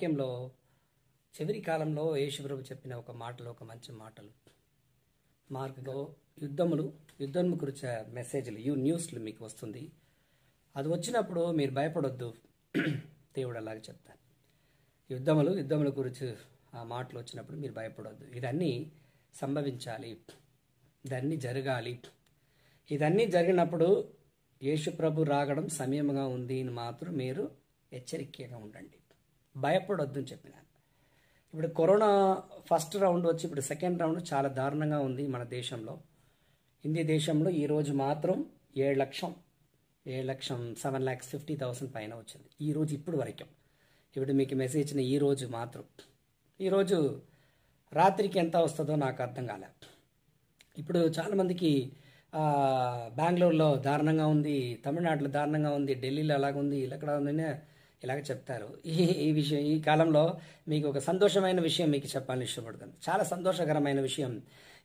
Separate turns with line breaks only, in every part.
వాక్యంలో చివరి కాలంలో యేసుప్రభు చెప్పిన ఒక మాటలు, ఒక మంచి మాటలు, మార్గంలో యుద్ధం గురించి మెసేజ్లు, న్యూస్లు మీకు వస్తుంది. అది వచ్చినప్పుడు మీరు భయపడొద్దు. దేవుడు అలాగే చెప్తారు. యుద్ధముల గురించి ఆ మాటలు వచ్చినప్పుడు మీరు భయపడొద్దు. ఇదన్నీ సంభవించాలి, ఇదన్నీ జరగాలి. ఇదన్నీ జరిగినప్పుడు యేసుప్రభు రాగడం సమయంగా ఉంది అని మాత్రం మీరు హెచ్చరికగా ఉండండి, భయపడొద్దు అని చెప్పినాను. ఇప్పుడు కరోనా ఫస్ట్ రౌండ్ వచ్చి ఇప్పుడు సెకండ్ రౌండ్ చాలా దారుణంగా ఉంది మన దేశంలో. ఇండియా దేశంలో ఈరోజు మాత్రం 7,50,000 పైన వచ్చింది ఈరోజు. ఇప్పుడు వరకు ఇప్పుడు మీకు మెసేజ్ ఇచ్చిన ఈరోజు మాత్రం, ఈరోజు రాత్రికి ఎంత వస్తుందో నాకు అర్థం కాలే. ఇప్పుడు చాలామందికి బెంగళూరులో దారుణంగా ఉంది, తమిళనాడులో దారుణంగా ఉంది, ఢిల్లీలో అలాగుంది, ఇక్కడ ఉందని ఇలాగ చెప్తారు. ఈ విషయం ఈ కాలంలో మీకు ఒక సంతోషమైన విషయం మీకు చెప్పాలని ఇష్టపడుతుంది. చాలా సంతోషకరమైన విషయం,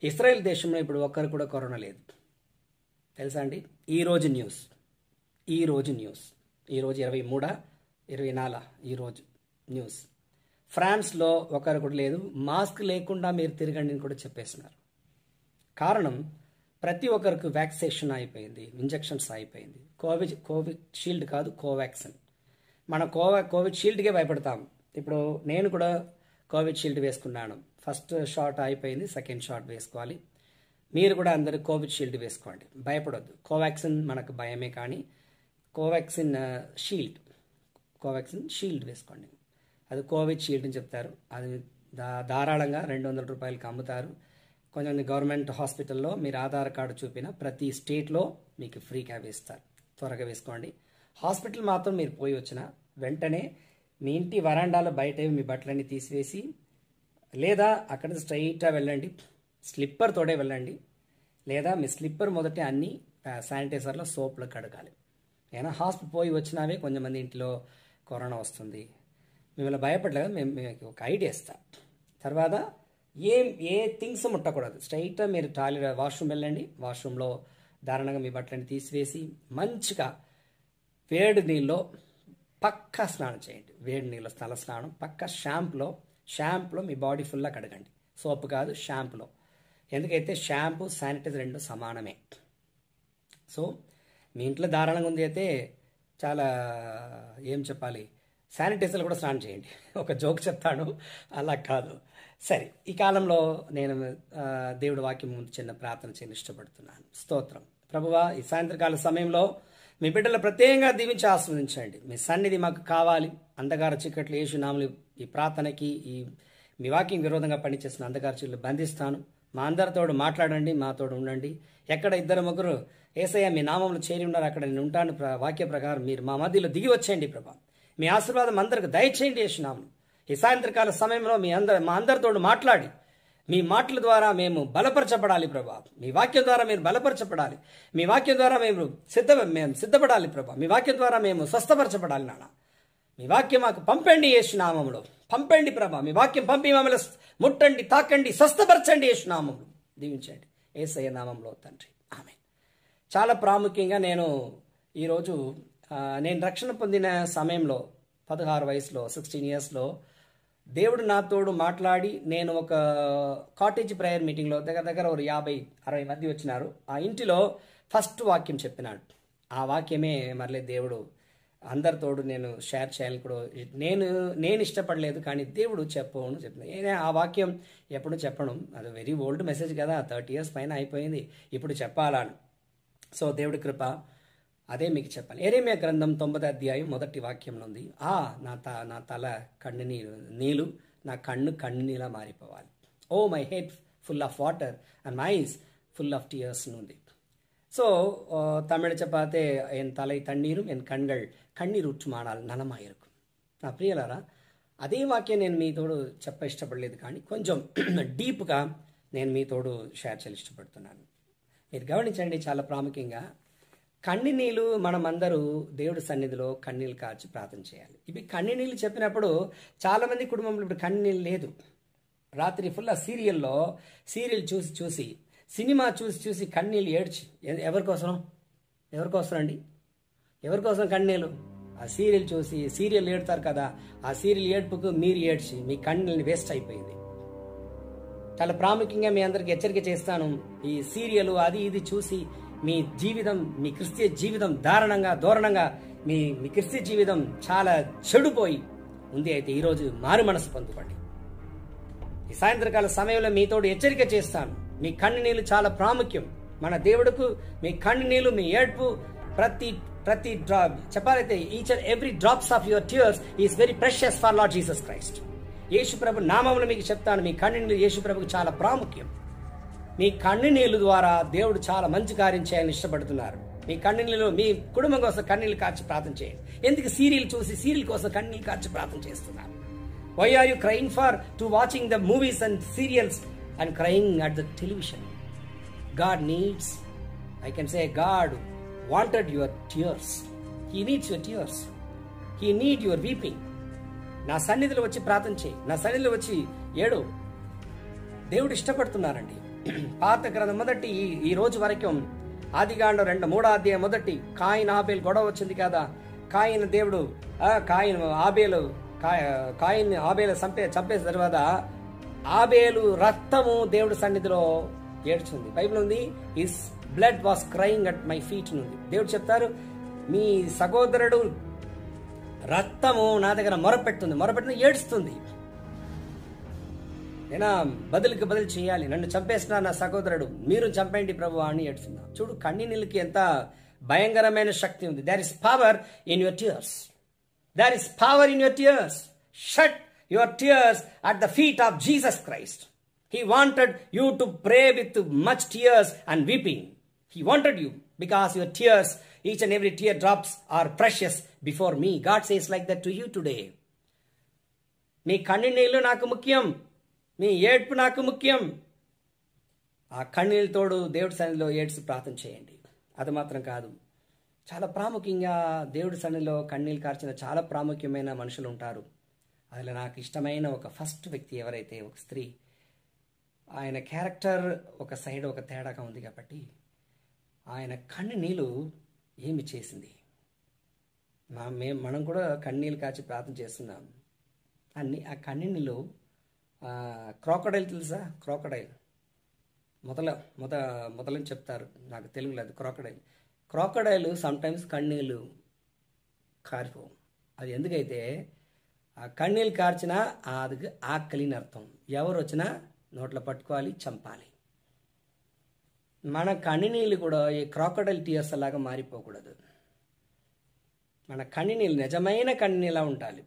ఇస్రాయేల్ దేశంలో ఇప్పుడు ఒక్కరు కూడా కరోనా లేదు, తెలుసా అండి? ఈరోజు న్యూస్, ఈరోజు 23, 24 ఈరోజు న్యూస్. ఫ్రాన్స్లో ఒకరు కూడా లేదు, మాస్క్ లేకుండా మీరు తిరగండి అని కూడా చెప్పేస్తున్నారు. కారణం ప్రతి ఒక్కరికి వ్యాక్సినేషన్ అయిపోయింది, ఇంజెక్షన్స్ అయిపోయింది. కోవిడ్ షీల్డ్ కాదు, కోవాక్సిన్. మన కోవిడ్ షీల్డ్కే భయపడతాం. ఇప్పుడు నేను కూడా కోవిడ్ షీల్డ్ వేసుకున్నాను. ఫస్ట్ షాట్ అయిపోయింది, సెకండ్ షాట్ వేసుకోవాలి. మీరు కూడా అందరూ కోవిడ్ షీల్డ్ వేసుకోండి, భయపడొద్దు. కోవాక్సిన్ మనకు భయమే, కానీ కోవాక్సిన్ షీల్డ్ వేసుకోండి. అది కోవిడ్ షీల్డ్ అని చెప్తారు. అది ధారాళంగా 200 రూపాయలకి అమ్ముతారు. కొంచెం గవర్నమెంట్ హాస్పిటల్లో మీరు ఆధార్ కార్డు చూపిన ప్రతి స్టేట్లో మీకు ఫ్రీగా వేస్తారు. త్వరగా వేసుకోండి. హాస్పిటల్ మాత్రం మీరు పోయి వచ్చిన వెంటనే మీ ఇంటి వరాండాలో బయట మీ బట్టలన్నీ తీసివేసి, లేదా అక్కడ స్ట్రైట్గా వెళ్ళండి, స్లిప్పర్ తోడే వెళ్ళండి, లేదా మీ స్లిప్పర్ మొదట అన్ని శానిటైజర్లో సోప్లో కడగాలి. ఏమైనా హాస్పిటల్ పోయి వచ్చినావే కొంతమంది ఇంట్లో కరోనా వస్తుంది, మిమ్మల్ని భయపడలేదు. మేము ఒక ఐడియా ఇస్తాం. తర్వాత ఏ థింగ్స్ ముట్టకూడదు. స్ట్రైట్గా మీరు వాష్రూమ్ వెళ్ళండి, వాష్రూమ్లో దారుణంగా మీ బట్టలన్నీ తీసివేసి మంచిగా వేడి నీళ్ళలో పక్కా స్నానం చేయండి. వేడి నీళ్ళలో తల స్నానం, పక్కా షాంపులో మీ బాడీ ఫుల్లా కడగండి. సోప్ కాదు, షాంపులో. ఎందుకైతే షాంపూ శానిటైజర్ రెండు సమానమే. సో మీ ఇంట్లో దారుణంగా ఉంది అయితే చాలా ఏం చెప్పాలి, శానిటైజర్లు కూడా స్నానం చేయండి. ఒక జోక్ చెప్తాను, అలా కాదు. సరే, ఈ కాలంలో నేను దేవుడి వాక్యం ముందు చిన్న ప్రార్థన చేయని ఇష్టపడుతున్నాను. స్తోత్రం. ప్రభువా, ఈ సాయంత్రకాల సమయంలో మీ బిడ్డలు ప్రత్యేకంగా దీవించి ఆస్వాదించండి. మీ సన్నిధి మాకు కావాలి. అంధకార చీకట్లు యేసునామములో ఈ ప్రార్థనకి, మీ వాక్యం విరోధంగా పనిచేసిన అంధకార చీకట్లు బంధిస్తాను. మా అందరితోడు మాట్లాడండి, మాతోడు ఉండండి. ఎక్కడ 2-3 యేసయ్య మీ నామంలో చేరి ఉన్నారు, అక్కడ నేను ఉంటాను. వాక్య ప్రకారం మీరు మా మధ్యలో దిగి వచ్చేయండి ప్రభా. మీ ఆశీర్వాదం అందరికి దయచేయండి యేసునామములో. ఈ సాయంత్రకాల సమయంలో మా అందరితోడు మాట్లాడి, మీ మాటల ద్వారా మేము బలపరచబడాలి ప్రభా. మీ వాక్యం ద్వారా మీరు బలపరచబడాలి. మీ వాక్యం ద్వారా మేము సిద్ధపడాలి ప్రభా. మీ వాక్యం ద్వారా మేము స్వస్థపరచబడాలి నాన్న. మీ వాక్యం మాకు పంపండి యేసునామములో. పంపండి ప్రభా. మీ వాక్యం పంపి మమ్మల్ని ముట్టండి, తాకండి, స్వస్థపరచండి యేసునామములో. దీవించండి యేసయ్య నామంలో తండ్రి, ఆమేన్. చాలా ప్రాముఖ్యంగా ఈరోజు నేను రక్షణ పొందిన సమయంలో 16 వయసులో, 16 ఇయర్స్లో దేవుడు నాతోడు మాట్లాడి, నేను ఒక కాటేజ్ ప్రేయర్ మీటింగ్లో దగ్గర ఒక 50-60 మంది వచ్చినారు. ఆ ఇంటిలో ఫస్ట్ వాక్యం చెప్పినాడు. ఆ వాక్యమే మళ్ళీ దేవుడు అందరితోడు నేను షేర్ చేయాలని కూడా నేను ఇష్టపడలేదు, కానీ దేవుడు చెప్పిన ఆ వాక్యం ఎప్పుడు చెప్పడం, అది వెరీ ఓల్డ్ మెసేజ్ కదా, 30 years పైన అయిపోయింది, ఇప్పుడు చెప్పాలని. సో దేవుడి కృప, అదే మీకు చెప్పాలి. యెరెమీయా గ్రంథం 9వ అధ్యాయం 1వ వాక్యంలో ఉంది, నా తల నీళ్ళు, నా కన్నీలా మారిపోవాలి. Oh my head full of water and my eyes full of tears ఉంది. ஸோ தமிழ் பார்த்து என் தலை தண்ணீரும் என் கண்கள் கண்ணீர் உற்றுமானால் நலமாயிருக்கும். నా ప్రియులారా, అదే వాక్యం నేను మీతోడు ఇష్టపడలేదు, కానీ కొంచెం డీప్గా నేను మీతోడు షేర్ చేయాలి ఇష్టపడుతున్నాను. మీరు గమనించండి, చాలా ప్రాముఖ్యంగా కన్నీళ్ళు మనమందరూ దేవుడి సన్నిధిలో కన్నీళ్ళు కార్చి ప్రార్థన చేయాలి. ఇవి కన్నీళ్ళు చెప్పినప్పుడు చాలామంది కుటుంబంలో ఇప్పుడు కన్నీళ్ళు లేదు. రాత్రి ఫుల్ సీరియల్ చూసి సినిమా చూసి కన్నీళ్ళు ఏడ్చి ఎవరికోసం అండి? ఎవరికోసం కన్నీళ్ళు? ఆ సీరియల్ చూసి సీరియల్ ఏడుతారు కదా, ఆ సీరియల్ ఏడుపుకు మీరు ఏడ్చి మీ కన్నుల్ని వేస్ట్ అయిపోయింది. చాలా ప్రాముఖ్యంగా మీ అందరికి హెచ్చరిక చేస్తాను, ఈ సీరియల్ అది ఇది చూసి మీ జీవితం, మీ క్రిస్తీయ జీవితం దూరణంగా మీ క్రిస్తీయ జీవితం చాలా చెడిపోయి ఉంది. అయితే ఈరోజు మారు మనసు పొందుకోండి. ఈ సాయంత్రకాల సమయంలో మీతోడు హెచ్చరిక చేస్తాను, మీ కన్నీళ్లు చాలా ప్రాముఖ్యం. మన దేవుడుకు మీ కన్నీళ్లు, మీ ఏడ్పు, ప్రతి డ్రాప్ చెప్పాలైతే each and every drops of your tears is very precious for Lord Jesus Christ. Yesu ప్రభు నామములో మీకు చెప్తాను, మీ కన్నీళ్లు యేసు ప్రభుకు చాలా ప్రాముఖ్యం. మీ కన్నీళ్లు ద్వారా దేవుడు చాలా మంచి కార్యం చేయాలని ఇష్టపడుతున్నారు. మీ కన్నీళ్ళు, మీ కుటుంబం కోసం కన్నీళ్లు కార్చి ప్రార్థన చేయండి. ఎందుకు సీరియల్ చూసి సీరియల్ కోసం కన్నీళ్లు కార్చి ప్రార్థన చేస్తున్నారు? Why are you crying to watching the movies and serials and crying at the television? God needs, I can say God wanted your tears. He needs your tears. He needs your weeping. నా సన్నిధిలో వచ్చి ప్రార్థన చేయి, నా సన్నిధిలో వచ్చి ఏడు. దేవుడు ఇష్టపడుతున్నారండి. పాత గ్రంథం మొదటి ఈ రోజు వరకు ఆదికాండం 2-3 అధ్యాయం మొదటి కాయిన్ ఆబేలు గొడవ వచ్చింది కదా. కాయిన్ దేవుడు కాయిన్ ఆబేలు చంపేసిన తర్వాత ఆబేలు రక్తము దేవుడు సన్నిధిలో ఏడ్చుంది. బైబిల్ ఉంది, his blood was crying at my feet ఉంది. దేవుడు చెప్తారు, మీ సహోదరుడు రక్తము నా దగ్గర మొరపెడుతుంది, ఏడుస్తుంది. నేనా బదులుకి బదులు చేయాలి, నన్ను చంపేసిన నా సహోదరుడు, మీరు చంపండి ప్రభు అని ఏడుస్తున్నా. చూడు, కన్నీళ్ళకి ఎంత భయంకరమైన శక్తి ఉంది. There is power in your tears. There is power in your tears. Shut your tears at the feet of Jesus Christ. He wanted you to pray with much tears and weeping. He wanted you because your tears, each and every tear drops, are precious before me. God says like that to you today. మీ కన్నీళ్ళు నాకు ముఖ్యం, మీ ఏడ్పు నాకు ముఖ్యం. ఆ కన్నీళ్ళతోడు దేవుడి సన్నిధిలో ఏడ్చి ప్రార్థన చేయండి. అది మాత్రం కాదు, చాలా ప్రాముఖ్యంగా దేవుడి సన్నిధిలో కన్నీళ్ళు కార్చిన చాలా ప్రాముఖ్యమైన మనుషులు ఉంటారు. అందులో నాకు ఇష్టమైన ఒక ఫస్ట్ వ్యక్తి ఎవరైతే, ఒక స్త్రీ. ఆయన క్యారెక్టర్ ఒక సైడ్ ఒక తేడాగా ఉంది కాబట్టి ఆయన కన్నీళ్ళు ఏమి చేసింది. మనం కూడా కన్నీళ్ళు కాచి ప్రార్థన చేస్తున్నాం. ఆ కన్నీళ్ళు క్రోకడైల్ తెలుసా? క్రోకడైల్ మొదలని చెప్తారు, నాకు తెలుగులో అది క్రోకడైల్ సమ్టైమ్స్ కన్నీళ్ళు కారిపోవు. అది ఎందుకైతే ఆ కన్నీళ్ళు కార్చినా అది ఆకలిని అర్థం. ఎవరు వచ్చినా నోట్లో పట్టుకోవాలి, చంపాలి. మన కన్నీళ్ళు కూడా ఈ క్రోకడైల్ టీయర్స్ లాగా మారిపోకూడదు. మన కన్నీళ్ళు నిజమైన కన్నీళ్ళ ఉండాలి,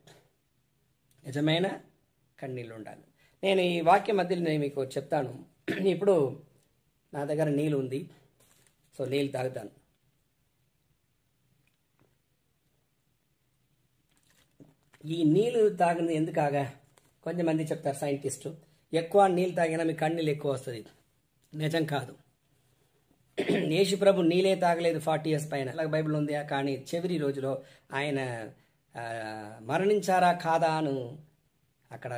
నిజమైన కన్నీళ్ళు ఉండాలి. నేను ఈ వాక్యం మధ్యలో నేను మీకు చెప్తాను. ఇప్పుడు నా దగ్గర నీళ్ళు ఉంది, సో నీళ్ళు తాగుతాను. ఈ నీళ్ళు తాగినది ఎందుకాగా? కొంతమంది చెప్తారు సైంటిస్టు, ఎక్కువ నీళ్ళు తాగినా మీ కన్నీళ్ళు ఎక్కువ వస్తుంది. నిజం కాదు. యేసు ప్రభు నీళ్ళే తాగలేదు 40 years పైన, అలాగే బైబిల్ ఉంది. కానీ చివరి రోజులో ఆయన మరణించారా కాదా అని అక్కడ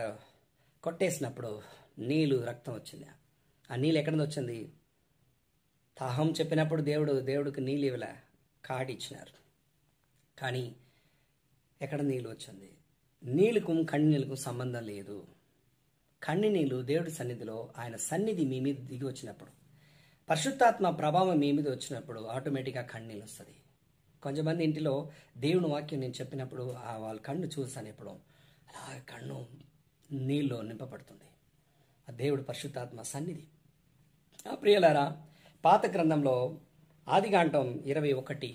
కొట్టేసినప్పుడు నీళ్ళు రక్తం వచ్చింది. ఆ నీళ్ళు ఎక్కడి నుంచి వచ్చింది? దాహం చెప్పినప్పుడు దేవుడికి నీళ్ళు ఇవ్వలే, కాడిచ్చినారు. కానీ ఎక్కడ నీళ్ళు వచ్చింది? నీళ్ళకు కన్నీళ్ళకు సంబంధం లేదు. కన్నీళ్ళు దేవుడి సన్నిధిలో, ఆయన సన్నిధి మీ మీద దిగి వచ్చినప్పుడు, పరిశుద్ధాత్మ ప్రభావం మీ మీద వచ్చినప్పుడు ఆటోమేటిక్గా కన్నీళ్ళు వస్తుంది. కొంతమంది ఇంటిలో దేవుని వాక్యం నేను చెప్పినప్పుడు వాళ్ళ కన్ను చూస్తాను, ఎప్పుడు అలా కన్ను నీళ్ళు నింపబడుతుంది. ఆ దేవుడు పరిశుద్ధాత్మ సన్నిధి. ప్రియులారా, పాత గ్రంథంలో ఆదికాండం 21,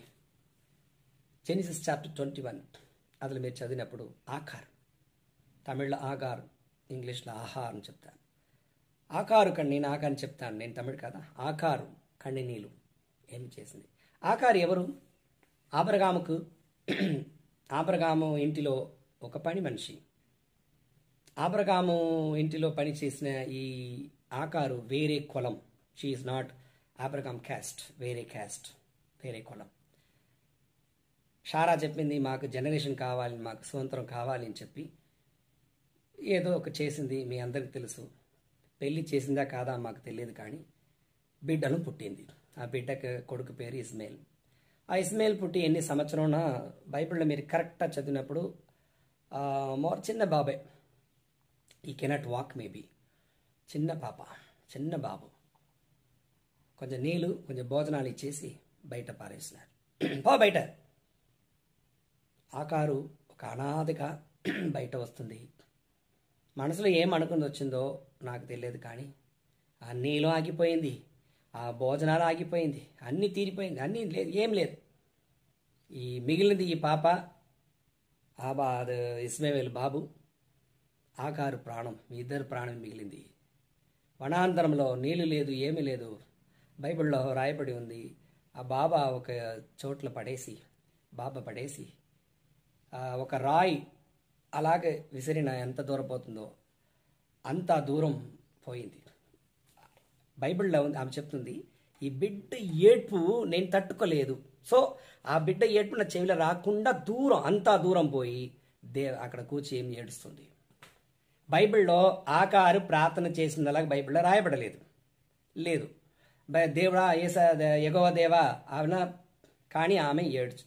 జెనిసిస్ చాప్టర్ 21 అందులో మీరు చదివినప్పుడు ఆకార్, తమిళ్లో ఆగార్, ఇంగ్లీష్లో ఆహార్ అని చెప్తాను. ఆకారు కన్నీని ఆకాని చెప్తాను, నేను తమిళ్ కదా. ఆకారు కన్నీళ్ళు ఏమి చేసింది? ఆకారు ఎవరు? ఆబ్రగాము ఇంటిలో ఒక పని మనిషి. ఆబ్రగాము ఇంటిలో పని చేసిన ఈ ఆకారు వేరే కులం. షీ ఈజ్ నాట్ ఆబ్రగామ్ క్యాస్ట్, వేరే కులం. షారా చెప్పింది, మాకు జనరేషన్ కావాలి, మాకు స్వతంత్రం కావాలి అని చెప్పి ఏదో ఒక చేసింది. మీ అందరికి తెలుసు. పెళ్లి చేసిందా కాదా మాకు తెలియదు, కానీ బిడ్డను పుట్టింది. ఆ బిడ్డకు కొడుకు పేరు ఇస్మాయిల్. ఆ ఇస్మాయిల్ పుట్టి ఎన్ని సంవత్సరం బైబిల్లో మీరు కరెక్ట్గా చదివినప్పుడు చిన్న బాబే, ఈ కెనాట్ వాక్ మేబీ, చిన్న పాప, చిన్న బాబు, కొంచెం నీళ్ళు కొంచెం భోజనాలు ఇచ్చేసి బయట పారేసినారు. పో బయట. ఆకారు ఒక అనాథగా బయట వస్తుంది. మనసులో ఏం అనుకుని వచ్చిందో నాకు తెలియదు, కానీ ఆ నీళ్ళు ఆగిపోయింది, ఆ భోజనాలు ఆగిపోయింది, అన్నీ తీరిపోయింది, అన్నీ లేదు, ఏం లేదు. ఈ మిగిలినది ఈ పాప, అది ఇస్మాయిల్ బాబు, ఆకారు ప్రాణం, మీ ఇద్దరు ప్రాణం మిగిలింది. వనాంతరంలో నీళ్లు లేదు, ఏమీ లేదు. బైబిల్లో రాయబడి ఉంది, ఆ బాబా ఒక చోట్ల పడేసి ఒక రాయి అలాగే విసిరిన ఎంత దూరం పోతుందో అంత దూరం పోయింది. బైబిల్లో ఉంది, ఆమె చెప్తుంది, ఈ బిడ్డ ఏడ్పు నేను తట్టుకోలేదు, సో ఆ బిడ్డ ఏడ్పు నా చెవిలో రాకుండా అంతా దూరం పోయి అక్కడ కూర్చి ఏం ఏడుస్తుంది. బైబిల్లో ఆకారు ప్రార్థన చేసిందలాగా బైబిల్లో రాయబడలేదు, లేదు. దేవుడా యెహోవా దేవా ఆమె, కానీ ఆమె ఏడ్చు.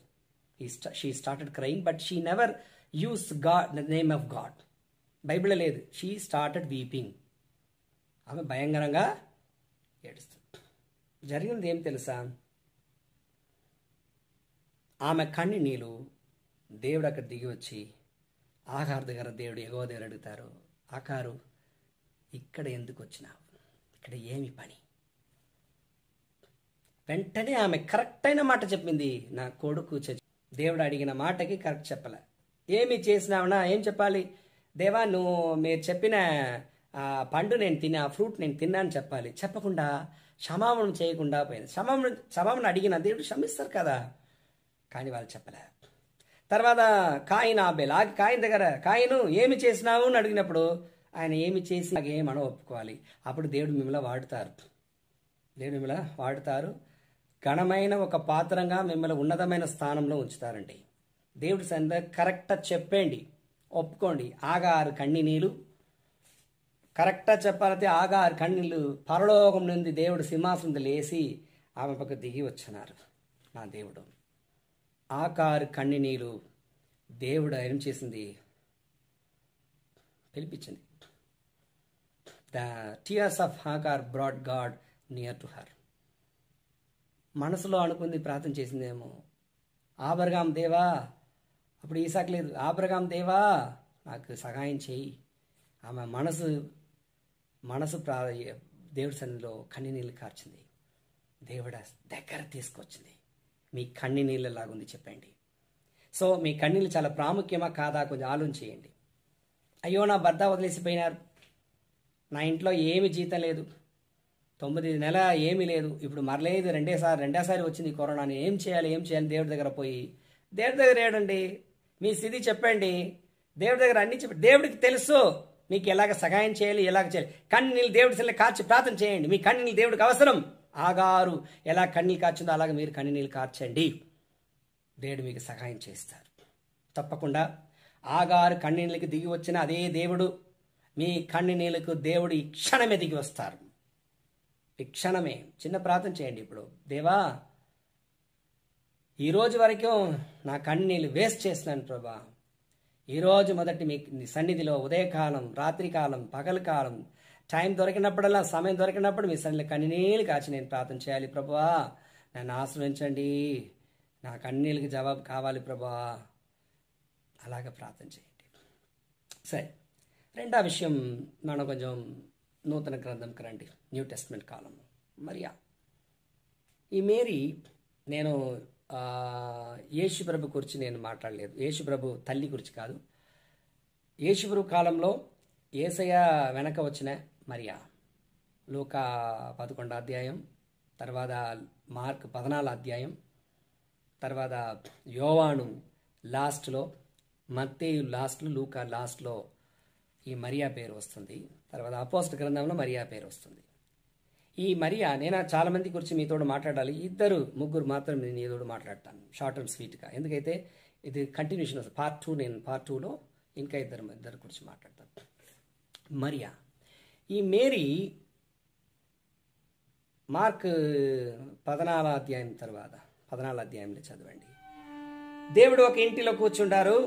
She started crying, but she never use the name of God. బైబిల్లో లేదు. She started weeping. ఆమె భయంకరంగా ఏడుస్తుంది. జరిగినది ఏం తెలుసా? ఆమె కన్ని నీళ్ళు దేవుడు అక్కడ దిగి వచ్చి ఆకారు దగ్గర దేవుడు యెహోవా దగ్గర అడుగుతారు, ఆకారు ఇక్కడ ఎందుకు వచ్చినావు, ఇక్కడ ఏమి పని? వెంటనే ఆమె కరెక్ట్ అయిన మాట చెప్పింది, నా కొడుకు దేవుడు అడిగిన మాటకి కరెక్ట్ చెప్పలే. ఏమి చేసినావునా, ఏం చెప్పాలి? దేవా మీరు చెప్పిన పండు నేను తిన్నా, ఫ్రూట్ నేను తిన్నాను చెప్పాలి. చెప్పకుండా క్షమాపణం చేయకుండా పోయింది. క్షమాపణ అడిగిన దేవుడు క్షమిస్తారు కదా, కానీ వాళ్ళు చెప్పలే. తర్వాత కాయిన్ ఆబేల్, కాయిన్ దగ్గర కాయిను ఏమి చేసినావు అని అడిగినప్పుడు ఆయన ఏమి చేసి ఏమనో ఒప్పుకోవాలి. అప్పుడు దేవుడు మిమ్మల్ని వాడుతారు. ఘనమైన ఒక పాత్రంగా మిమ్మల్ని ఉన్నతమైన స్థానంలో ఉంచుతారండి. దేవుడి సంద కరెక్ట్గా చెప్పండి, ఒప్పుకోండి. ఆగారు కన్ని నీళ్ళు కరెక్ట్గా చెప్పాలంటే ఆగారు కన్నీళ్ళు పరలోకం నుండి దేవుడు సింహాసనం లేసి ఆమె పక్క దిగి వచ్చినారు. నా దేవుడు ఆకారు కన్ని నీళ్ళు దేవుడు ఏం చేసింది, పిలిపించింది. The tears of Hagar brought God near to her. మనసులో అనుకుంది, ప్రార్థన చేసిందేమో, ఆబ్రహాం దేవా, అప్పుడు ఈసాక్ లేదు, ఆబ్రహాం దేవా నాకు సహాయం చేయి. ఆమె మనసు దేవుడి సన్నిధిలో కన్ని నీళ్ళు కార్చింది. దేవుడు దగ్గర తీసుకొచ్చింది. మీ కన్ని నీళ్ళలాగుంది చెప్పండి. సో మీ కన్నీళ్ళు చాలా ప్రాముఖ్యమా కాదా కొంచెం ఆలోచన చేయండి. అయ్యో నా భర్త వదిలేసిపోయినారు, నా ఇంట్లో ఏమి జీతం లేదు, 9 నెల ఏమీ లేదు, ఇప్పుడు మరలేదు, రెండోసారి వచ్చింది కరోనా, ఏం చేయాలి దేవుడి దగ్గర పోయి, దేవుడి దగ్గర ఏడండి మీ స్థితి చెప్పండి, దేవుడి దగ్గర అన్ని చెప్పండి. దేవుడికి తెలుసు మీకు ఎలాగ సహాయం చేయాలి, ఎలాగ చేయాలి. కన్నీళ్ళు దేవుడి సెల్లి కార్చి ప్రార్థన చేయండి. మీ కన్నీళ్ళు దేవుడికి అవసరం. ఆగారు ఎలా కన్నీళ్ళు కార్చిందో అలాగే మీరు కన్నీళ్ళు కార్చండి, దేవుడు మీకు సహాయం చేస్తారు తప్పకుండా. ఆగారు కన్నీళ్ళకి దిగి వచ్చిన అదే దేవుడు మీ కన్నీళ్ళకు దేవుడు ఈ క్షణమే దిగి వస్తారు. ఈ క్షణమే. చిన్న ప్రార్థన చేయండి ఇప్పుడు. దేవా, ఈరోజు వరకు నా కన్నీళ్ళు వేస్ట్ చేస్తున్నాను ప్రభా. ఈరోజు మొదటి మీ సన్నిధిలో ఉదయకాలం, రాత్రికాలం, పగలకాలం టైం దొరికినప్పుడల్లా, సమయం దొరికినప్పుడు మీ సన్నిధిలో కన్నీళ్ళు కాచి నేను ప్రార్థన చేయాలి ప్రభువా. నన్ను ఆశ్రయించండి, నా కన్నీళ్ళకి జవాబు కావాలి ప్రభువా. అలాగ ప్రార్థన చేయండి. సరే, రెండో విషయం, మనం కొంచెం నూతన గ్రంథంకి రండి, న్యూ టెస్ట్మెంట్ కాలం. మరియా, ఈ మేరీ, నేను యేసుప్రభు గురించి నేను మాట్లాడలేదు, యేసుప్రభు తల్లి గురించి కాదు. యేసుప్రభు కాలంలో యేసయ్య వెనక వచ్చిన మరియా, లూకా 11 అధ్యాయం, తర్వాత మార్క్ 14 అధ్యాయం, తర్వాత యోవాను లాస్ట్లో, మత్తేయు లాస్ట్లో, లూకా లాస్ట్లో ఈ మరియా పేరు వస్తుంది. తర్వాత అపోస్తల గ్రంథంలో మరియా పేరు వస్తుంది. ఈ మరియా, నేను చాలా మంది గురించి మీతో మాట్లాడాలి, 2-3 మాత్రం నేను ఏదో మాట్లాడతాను షార్ట్ అండ్ స్వీట్గా. ఎందుకైతే ఇది కంటిన్యూషన్ వస్తుంది. పార్ట్ 2 నేను పార్ట్ 2లో ఇంకా ఇద్దరు గురించి మాట్లాడతాను. మరియా, ఈ మేరీ మార్క్ 14 అధ్యాయం తర్వాత 14 అధ్యాయంలో చదవండి. దేవుడు ఒక ఇంటిలో కూర్చుంటారు.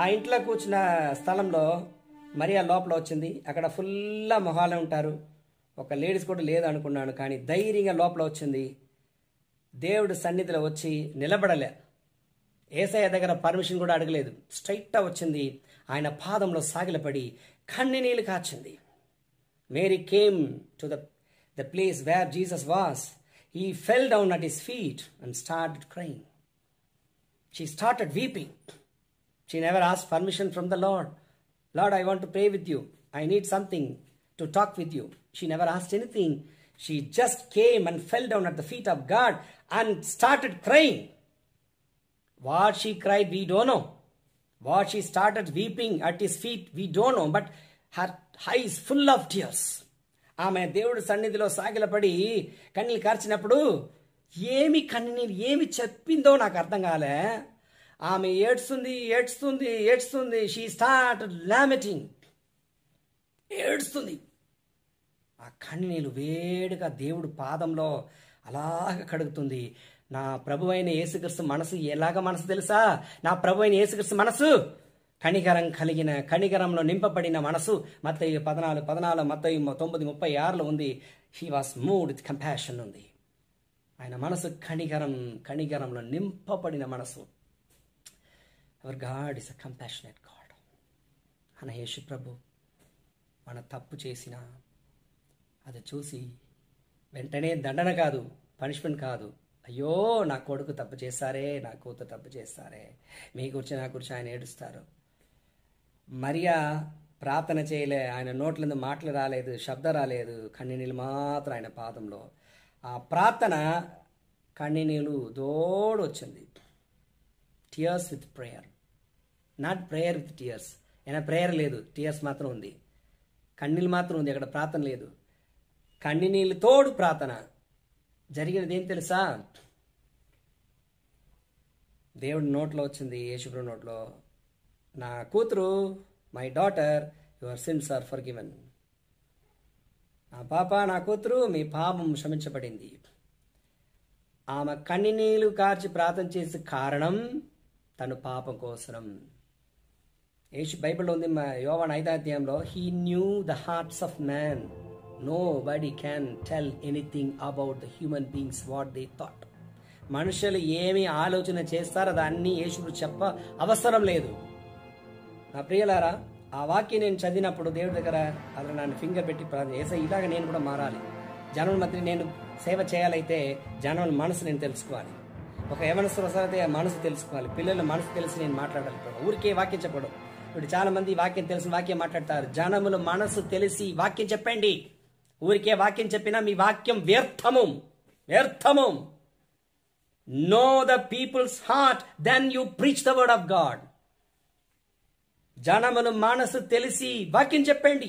ఆ ఇంట్లో కూర్చున్న స్థలంలో మరియా లోపల వచ్చింది. అక్కడ ఫుల్లా మొహాలు ఉంటారు. ఒక లేడీస్ కూడా లేదు అనుకున్నాను, కానీ ధైర్యంగా లోపల వచ్చింది. దేవుడు సన్నిధిలో వచ్చి నిలబడలే. యేసయ్య దగ్గర పర్మిషన్ కూడా అడగలేదు. స్ట్రైట్గా వచ్చింది. ఆయన పాదంలో సాగిలపడి కన్నీళ్ళు కార్చింది. Mary came to the place where Jesus was. He fell down at his feet and started crying. She started weeping. She never asked permission from the Lord. Lord, I want to pray with you. I need something to talk with you. She never asked anything. She just came and fell down at the feet of God and started crying. What she cried, we don't know. What she started weeping at his feet, we don't know. But her eyes full of tears. ఆమె దేవుడు సన్నిధిలో సాగిలపడి కన్నీళ్ళు కార్చినప్పుడు ఏమి కన్నీళ్ళు ఏమి చెప్పిందో నాకు అర్థం కాలే. ఆమె ఏడ్స్తుంది. She started లామెటింగ్. ఏడుస్తుంది. ఆ కన్నీళ్ళు వేడిగా దేవుడు పాదంలో అలాగ కడుగుతుంది. నా ప్రభు అయిన యేసుక్రీస్తు మనసు ఎలాగ మనసు తెలుసా? నా ప్రభు అయిన యేసుక్రీస్తు మనసు కనికరంలో నింపబడిన మనసు. మత్తయి 14 మత్తయి 9:36 ఉంది. He was moved with compassion ఉంది. ఆయన మనసు కనికరంలో నింపబడిన మనసు. Hour God is a compassionate God. మన యేసు ప్రభు మన తప్పు చేసిన అది చూసి వెంటనే దండన కాదు, పనిష్మెంట్ కాదు. అయ్యో నా కొడుకు తప్పు చేస్తారే, నా కూతురు తప్పు చేస్తారే, మీ గురించి నా గురించి ఆయన ఏడుస్తారు. మరియా ప్రార్థన చేయలే. ఆయన నోట్ల మాటలు రాలేదు, శబ్దం రాలేదు, కన్నీళ్ళు మాత్రం ఆయన పాదంలో. ఆ ప్రార్థన కన్నీళ్ళు దోడు వచ్చింది. Tears with prayer, not prayer with tears. అయినా ప్రేయర్ లేదు, టియర్స్ మాత్రం ఉంది, కన్నీళ్ళు మాత్రం ఉంది. అక్కడ ప్రార్థన లేదు. కన్నీళ్ళు తోడు ప్రార్థన. జరిగినది ఏం తెలుసా? దేవుడి నోట్లో వచ్చింది, యేసుప్రభు నోట్లో, నా కూతురు, my daughter, your sins are forgiven. నా పాప, నా కూతురు, మీ పాపం క్షమించబడింది. ఆమె కన్నీళ్ళు కార్చి ప్రార్థన చేసే కారణం తను పాపం కోసం. యేసు బైబిల్లో ఉంది, యోవాను 5వ అధ్యాయంలో, he knew the hearts of man. Nobody can tell anything about the human beings what they thought. మనుషులు ఏమి ఆలోచన చేస్తారో దాన్ని యేసు చెప్ప అవసరం లేదు. నా ప్రియులారా, ఆ వాక్యం నేను చదివినప్పుడు దేవుడి దగ్గర అలా నన్ను ఫింగర్ పెట్టి యేసయ్య ఇలాగ నేను కూడా మారాలి. జనం మధ్య నేను సేవ చేయాలైతే జనం మనసు నేను తెలుసుకోవాలి. ఒక యవనస్తులైతే మనసు తెలుసుకోవాలి. పిల్లల మనసు తెలిసి నేను మాట్లాడాలి. ఊరికే వాక్యం చెప్పడం. ఇప్పుడు చాలా మంది వాక్యం తెలిసిన వాక్యం మాట్లాడతారు. జనములు మనసు తెలిసి వాక్యం చెప్పండి. ఊరికే వాక్యం చెప్పినా మీ వాక్యం వ్యర్థము. Know the people's heart then you preach the word of God. జనములు మనసు తెలిసి వాక్యం చెప్పండి.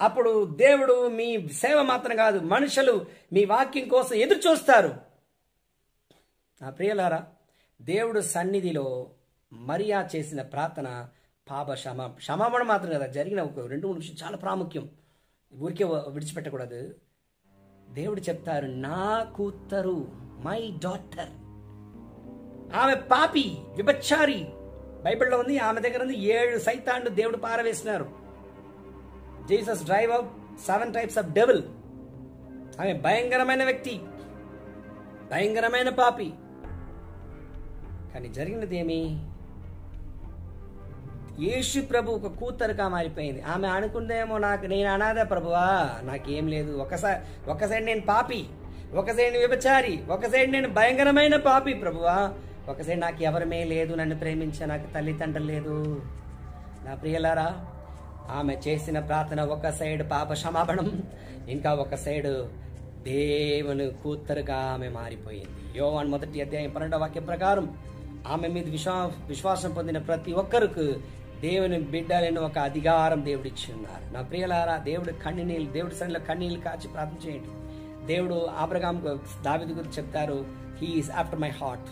అప్పుడు దేవుడు మీ సేవ మాత్రం కాదు, మనుషులు మీ వాక్యం కోసం ఎదురు చూస్తారు. నా ప్రియులారా, దేవుడు సన్నిధిలో మరియా చేసిన ప్రార్థన పాప క్షమాపణ మాత్రం కదా, జరిగిన ఒక 2-3 విషయం చాలా ప్రాముఖ్యం. ఊరికే విడిచిపెట్టకూడదు. దేవుడు చెప్తారు, నా కూతురు, మై డాటర్. ఆమె పాపి, విభచారి. బైబిల్లో ఉంది, ఆమె దగ్గర ఉంది 7 సైతాన్లు దేవుడు పారవేసినారు. Jesus drive out 7 types of devil. ఆమె భయంకరమైన వ్యక్తి, భయంకరమైన పాపి. కానీ జరిగినది ఏమి? యేసు ప్రభు ఒక కూతురుగా మారిపోయింది. ఆమె అనుకుందేమో, నేను అనాథ ప్రభువా, నాకేం లేదు. ఒక సైడ్ నేను పాపి, ఒక సైడ్ వ్యభిచారి, ఒక సైడ్ నేను భయంకరమైన పాపి ప్రభువా, ఒక సైడ్ నాకు ఎవరమే లేదు, నన్ను ప్రేమించే నాకు తల్లిదండ్రులు లేదు. నా ప్రియులారా, ఆమె చేసిన ప్రార్థన ఒక సైడ్ పాప క్షమాపణం, ఇంకా ఒక సైడ్ దేవుని కూతురుగా ఆమె మారిపోయింది. యోవాను 1వ అధ్యాయం 12వ వాక్యం ప్రకారం ఆమె మీద విశ్వాసం పొందిన ప్రతి ఒక్కరికి దేవుని బిడ్డలను ఒక అధికారం దేవుడు ఇచ్చి ఉన్నారు. నా ప్రియులారా, దేవుడి సన్నిధిలో కన్నీళ్ళు కాచి ప్రార్థన చేయండి. దేవుడు అబ్రహాం దావీదు గురించి చెప్తారు, he is after my heart.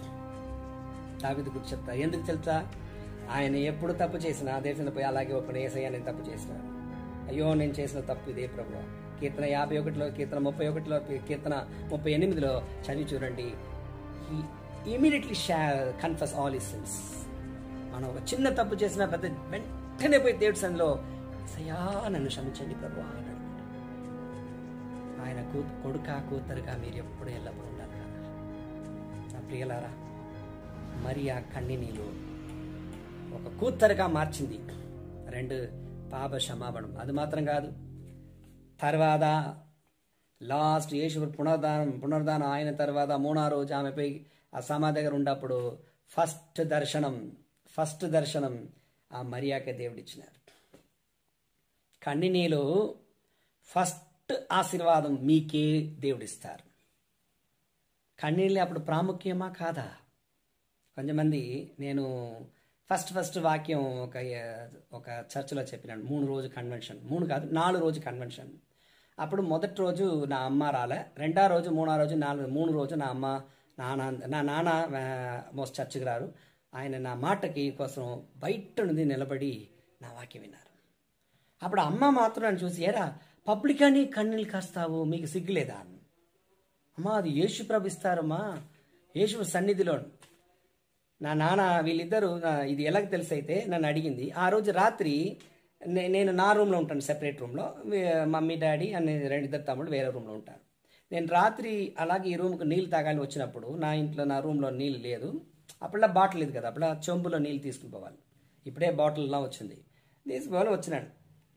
దావీదు గురించి చెప్తారు. ఎందుకు తెలుసా? ఆయన ఎప్పుడు తప్పు చేసినా దేశంలో పోయి అలాగే ఒప్పున యేసయ్య నేను తప్పు చేసినాను, అయ్యో నేను చేసిన తప్పు ఇదే ప్రభు. కీర్తన 51లో, కీర్తన 31లో, కీర్తన 38లో చదివి చూడండి. Immediately confess all his since. మనం ఒక చిన్న తప్పు చేసిన పెద్ద వెంటనే పోయి దేవుడి సన్నిధిలో అయ్యా నన్ను క్షమించండి ప్రభు అని అడగండి. ఆయన కొడుక కూతురుగా మీరు ఎప్పుడు ఎల్లప్పుడు ఉండాలి కదా నా ప్రియులారా. మరి ఆ కన్నీళ్ళు ఒక కూతురుగా మార్చింది. 2 పాప క్షమాపణం. అది మాత్రం కాదు, తర్వాత లాస్ట్ యేసు పునరుద్ధానం అయిన తర్వాత 3వ రోజు ఆమెపై ఆ సమాధి దగ్గర ఉన్నప్పుడు ఫస్ట్ దర్శనం ఆ మరియాకే దేవుడిచ్చినారు. కన్నీళ్ళు ఫస్ట్ ఆశీర్వాదం మీకే దేవుడిస్తారు. కన్నీళ్ళు అప్పుడు ప్రాముఖ్యమా కాదా? కొంతమంది నేను ఫస్ట్ వాక్యం ఒక చర్చిలో చెప్పినాను. 3 రోజు కన్వెన్షన్, 3 కాదు 4 రోజు కన్వెన్షన్. అప్పుడు మొదటి రోజు నా అమ్మ రాలే, 2వ రోజు 3వ రోజు 3 రోజు నా నాన్న మోస్ట్ చర్చికి రారు. ఆయన నా మాటకి కోసం బయట నుండి నిలబడి నా వాక్యం విన్నారు. అప్పుడు అమ్మ మాత్రం నన్ను చూసి, ఏరా పబ్లిక్ అని కన్నీళ్ళు కాస్తావు, మీకు సిగ్గులేదా? అమ్మా అది యేసు ప్రభు ఇస్తారమ్మా, యేసు సన్నిధిలో. నా నాన్న వీళ్ళిద్దరూ ఇది ఎలాగ తెలుసు అయితే నన్ను అడిగింది. ఆ రోజు రాత్రి నేను నా రూమ్లో ఉంటాను, సెపరేట్ రూమ్లో. మమ్మీ డాడీ అని 2 తమ్ముడు వేరే రూమ్లో ఉంటారు. నేను రాత్రి అలాగే ఈ రూమ్కి నీళ్ళు తాగాలి వచ్చినప్పుడు నా రూమ్లో నీళ్ళు లేదు. అప్పుడులా బాటిల్ లేదు కదా, అప్పుడులా చెంబులో నీళ్ళు తీసుకుని పోవాలి. ఇప్పుడే బాటిల్లా వచ్చింది, తీసుకోవాలి. వచ్చినాడు.